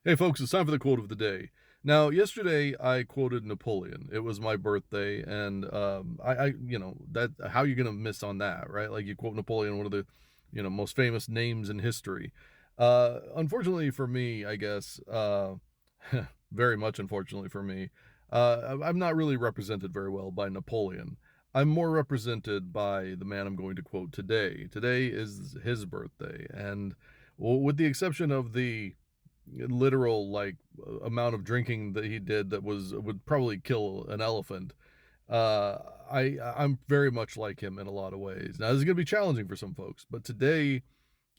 Hey folks, it's time for the quote of the day. Now, yesterday I quoted Napoleon. It was my birthday, and that how you gonna miss on that, right? Like you quote Napoleon, one of the most famous names in history. Unfortunately for me, I guess, very much unfortunately for me, I'm not really represented very well by Napoleon. I'm more represented by the man I'm going to quote today. Today is his birthday, and with the exception of the literal amount of drinking that he did that would probably kill an elephant. I'm very much like him in a lot of ways. Now this is going to be challenging for some folks, but today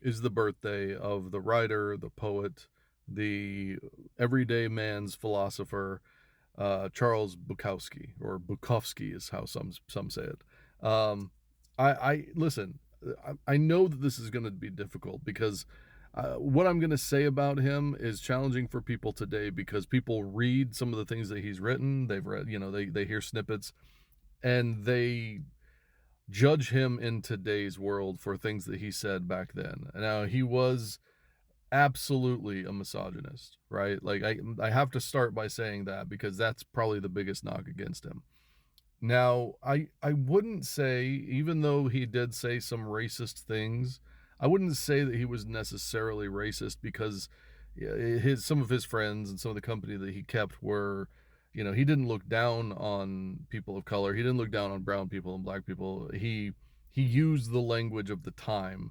is the birthday of the writer, the poet, the everyday man's philosopher, Charles Bukowski, or Bukowski is how some say it. Um, I listen. I know that this is going to be difficult because what I'm going to say about him is challenging for people today because people read some of the things that he's written. They've read, they hear snippets and they judge him in today's world for things that he said back then. Now he was absolutely a misogynist, right? Like I have to start by saying that because that's probably the biggest knock against him. Now, I wouldn't say, even though he did say some racist things, I wouldn't say that he was necessarily racist because his some of his friends and some of the company that he kept were, he didn't look down on people of color. He didn't look down on brown people and black people. He used the language of the time,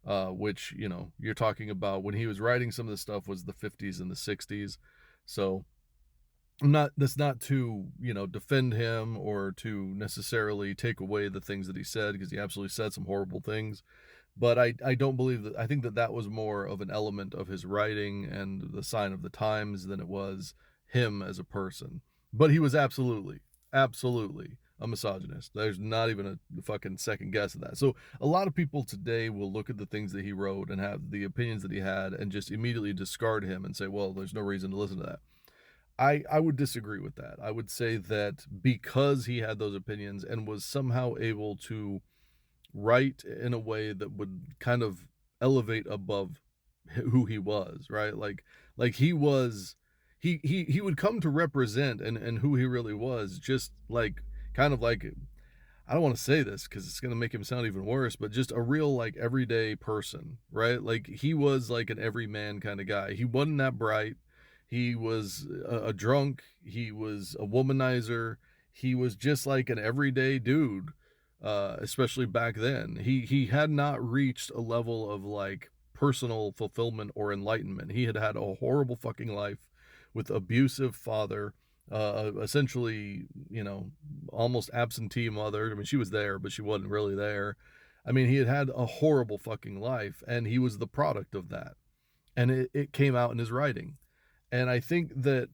which you're talking about when he was writing some of the stuff was the 50s and the 60s. So I'm not that's not to, defend him or to necessarily take away the things that he said because he absolutely said some horrible things. But I don't believe that I think that that was more of an element of his writing and the sign of the times than it was him as a person. But he was absolutely a misogynist. There's not even a fucking second guess of that. So a lot of people today will look at the things that he wrote and have the opinions that he had and just immediately discard him and say, well, there's no reason to listen to that. I would disagree with that. I would say that because he had those opinions and was somehow able to write in a way that would kind of elevate above who he was, right? Like he was he would come to represent and who he really was, just like kind of like I don't want to say this because it's going to make him sound even worse, but just a real like everyday person, right? Like he was like an everyman kind of guy. He wasn't that bright. He was a drunk. He was a womanizer. He was just like an everyday dude, especially back then. He had not reached a level of like personal fulfillment or enlightenment. He had had a horrible fucking life with abusive father, essentially, almost absentee mother. I mean, she was there, but she wasn't really there. I mean, he had had a horrible fucking life, and he was the product of that. And it came out in his writing. And I think that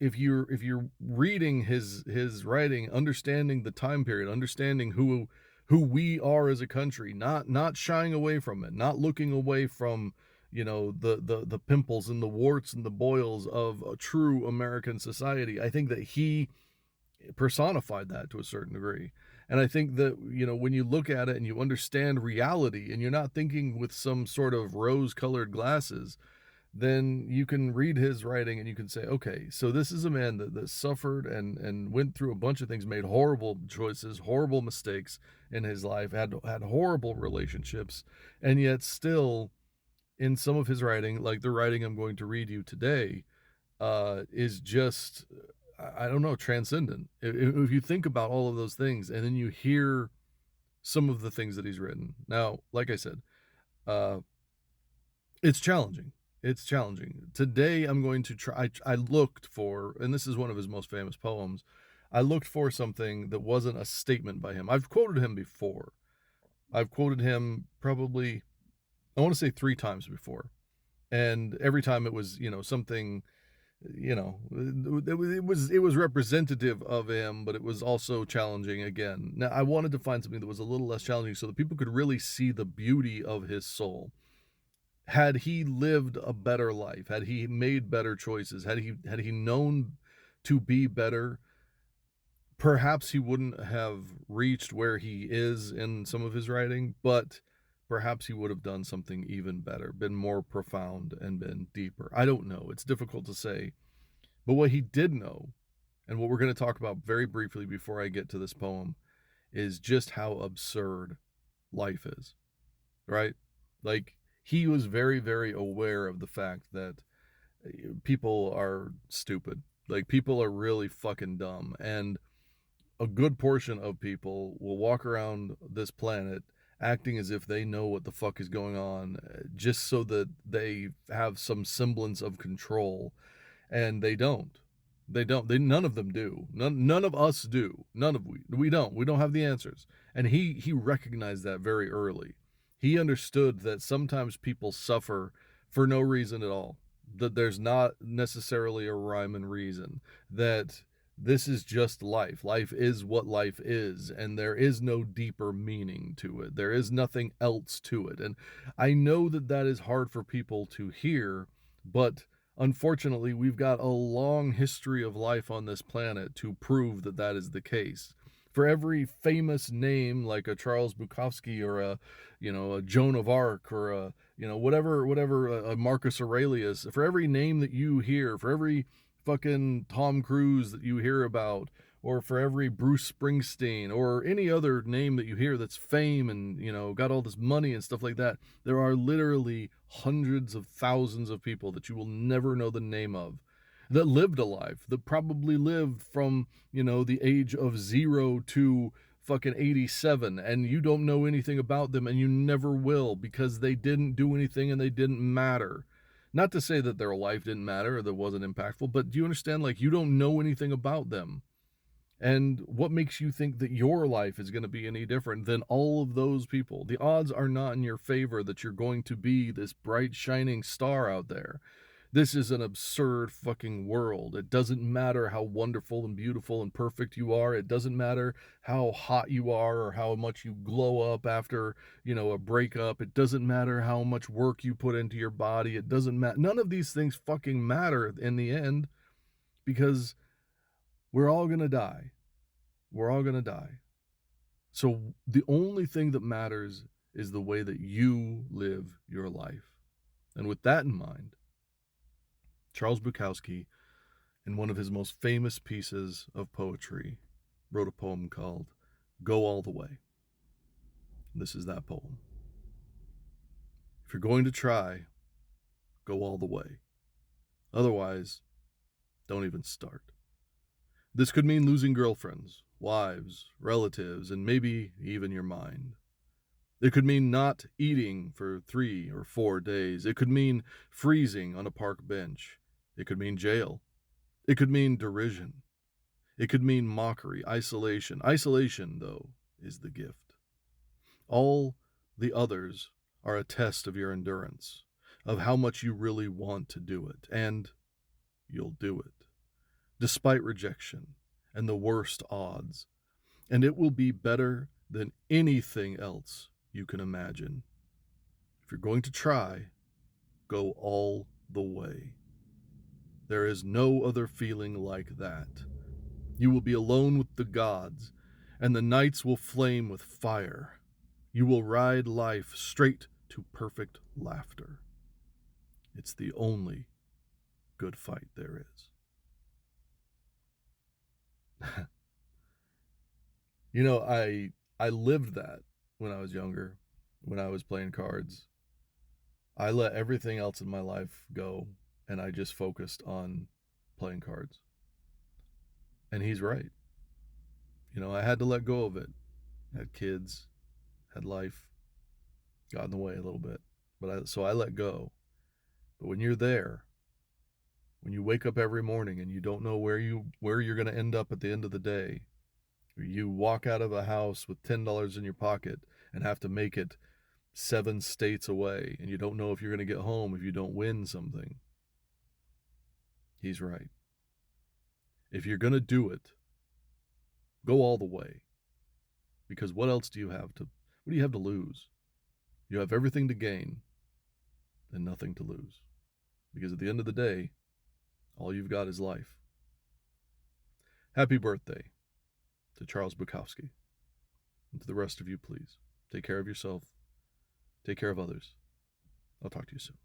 if you're reading his writing, understanding the time period, understanding who we are as a country, not shying away from it, not looking away from the pimples and the warts and the boils of a true American society. I think that he personified that to a certain degree. And I think that, when you look at it and you understand reality and you're not thinking with some sort of rose colored glasses, then you can read his writing and you can say, okay, so this is a man that suffered and went through a bunch of things, made horrible choices, horrible mistakes in his life, had horrible relationships, and yet still in some of his writing, like the writing I'm going to read you today, is just I don't know, transcendent. If you think about all of those things and then you hear some of the things that he's written. Now, like I said, uh, it's challenging. It's challenging. Today, I'm going to try. I looked for, and this is one of his most famous poems. I looked for something that wasn't a statement by him. I've quoted him before. I've quoted him probably, I want to say 3 times before. And every time it was, something, it was representative of him, but it was also challenging again. Now, I wanted to find something that was a little less challenging so that people could really see the beauty of his soul. Had he lived a better life, had he made better choices, had he known to be better, perhaps he wouldn't have reached where he is in some of his writing, but perhaps he would have done something even better, been more profound and been deeper. I don't know. It's difficult to say. But what he did know, and what we're going to talk about very briefly before I get to this poem, is just how absurd life is, right? Like, he was very, very aware of the fact that people are stupid. Like, people are really fucking dumb. And a good portion of people will walk around this planet acting as if they know what the fuck is going on, just so that they have some semblance of control, and they don't. They don't. They none of them do. None of us do. None of we don't. We don't have the answers. And he recognized that very early. He understood that sometimes people suffer for no reason at all. That there's not necessarily a rhyme and reason. That this is just life. Life is what life is, and there is no deeper meaning to it. There is nothing else to it. And I know that that is hard for people to hear, but unfortunately, we've got a long history of life on this planet to prove that that is the case. For every famous name like a Charles Bukowski or a Joan of Arc or a Marcus Aurelius, for every name that you hear, for every fucking Tom Cruise that you hear about, or for every Bruce Springsteen or any other name that you hear that's fame and, got all this money and stuff like that, there are literally hundreds of thousands of people that you will never know the name of that lived a life, that probably lived from, the age of 0 to fucking 87, and you don't know anything about them, and you never will, because they didn't do anything and they didn't matter. Not to say that their life didn't matter or that wasn't impactful, but do you understand? Like, you don't know anything about them. And what makes you think that your life is going to be any different than all of those people? The odds are not in your favor that you're going to be this bright, shining star out there. This is an absurd fucking world. It doesn't matter how wonderful and beautiful and perfect you are. It doesn't matter how hot you are or how much you glow up after, a breakup. It doesn't matter how much work you put into your body. It doesn't matter. None of these things fucking matter in the end, because we're all going to die. We're all going to die. So the only thing that matters is the way that you live your life. And with that in mind, Charles Bukowski, in one of his most famous pieces of poetry, wrote a poem called Go All the Way. This is that poem. If you're going to try, go all the way. Otherwise, don't even start. This could mean losing girlfriends, wives, relatives, and maybe even your mind. It could mean not eating for 3 or 4 days. It could mean freezing on a park bench. It could mean jail. It could mean derision. It could mean mockery, isolation. Isolation, though, is the gift. All the others are a test of your endurance, of how much you really want to do it, and you'll do it, despite rejection and the worst odds, and it will be better than anything else you can imagine. If you're going to try, go all the way. There is no other feeling like that. You will be alone with the gods, and the nights will flame with fire. You will ride life straight to perfect laughter. It's the only good fight there is. I lived that when I was younger, when I was playing cards. I let everything else in my life go, and I just focused on playing cards. And he's right. I had to let go of it. Had kids, had life, got in the way a little bit. So I let go. But when you're there, when you wake up every morning and you don't know where you're going to end up at the end of the day, you walk out of a house with $10 in your pocket and have to make it 7 states away, and you don't know if you're going to get home if you don't win something. He's right. If you're going to do it, go all the way. Because what else do you have to lose? You have everything to gain and nothing to lose. Because at the end of the day, all you've got is life. Happy birthday to Charles Bukowski. And to the rest of you, please, take care of yourself. Take care of others. I'll talk to you soon.